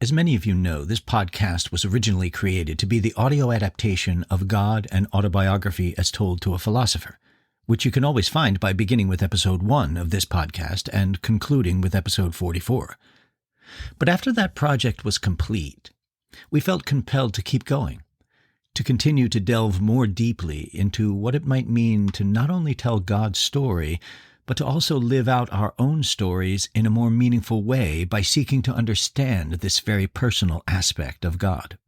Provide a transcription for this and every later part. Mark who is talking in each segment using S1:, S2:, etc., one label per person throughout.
S1: As many of you know, this podcast was originally created to be the audio adaptation of God and Autobiography as Told to a Philosopher, which you can always find by beginning with episode 1 of this podcast and concluding with episode 44. But after that project was complete, we felt compelled to keep going, to continue to delve more deeply into what it might mean to not only tell God's story, but to also live out our own stories in a more meaningful way by seeking to understand this very personal aspect of God.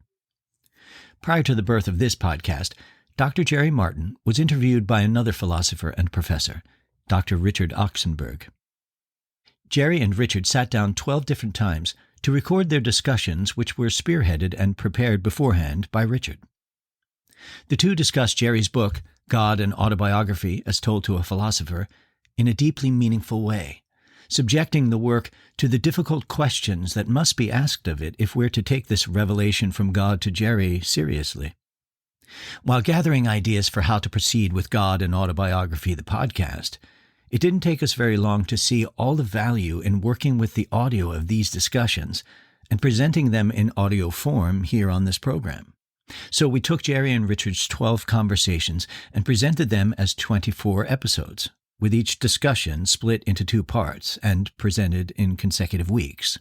S1: Prior to the birth of this podcast, Dr. Jerry Martin was interviewed by another philosopher and professor, Dr. Richard Oxenberg. Jerry and Richard sat down 12 different times to record their discussions, which were spearheaded and prepared beforehand by Richard. The two discussed Jerry's book, God and Autobiography as Told to a Philosopher, in a deeply meaningful way, subjecting the work to the difficult questions that must be asked of it if we're to take this revelation from God to Jerry seriously. While gathering ideas for how to proceed with God and Autobiography, the podcast, it didn't take us very long to see all the value in working with the audio of these discussions and presenting them in audio form here on this program. So we took Jerry and Richard's 12 conversations and presented them as 24 episodes, with each discussion split into 2 parts and presented in consecutive weeks.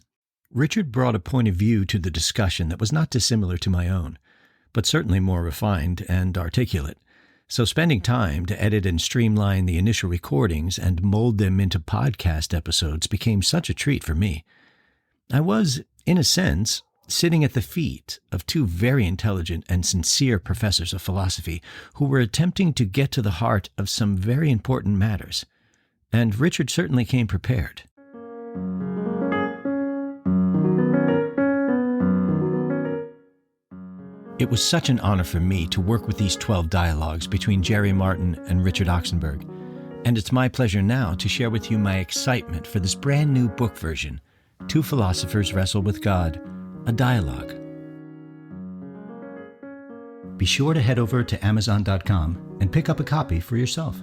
S1: Richard brought a point of view to the discussion that was not dissimilar to my own, but certainly more refined and articulate. So spending time to edit and streamline the initial recordings and mold them into podcast episodes became such a treat for me. I was, in a sense, sitting at the feet of 2 very intelligent and sincere professors of philosophy who were attempting to get to the heart of some very important matters. And Richard certainly came prepared. It was such an honor for me to work with these 12 dialogues between Jerry Martin and Richard Oxenberg, and it's my pleasure now to share with you my excitement for this brand new book version, 2 Philosophers Wrestle with God, a dialogue. Be sure to head over to Amazon.com and pick up a copy for yourself.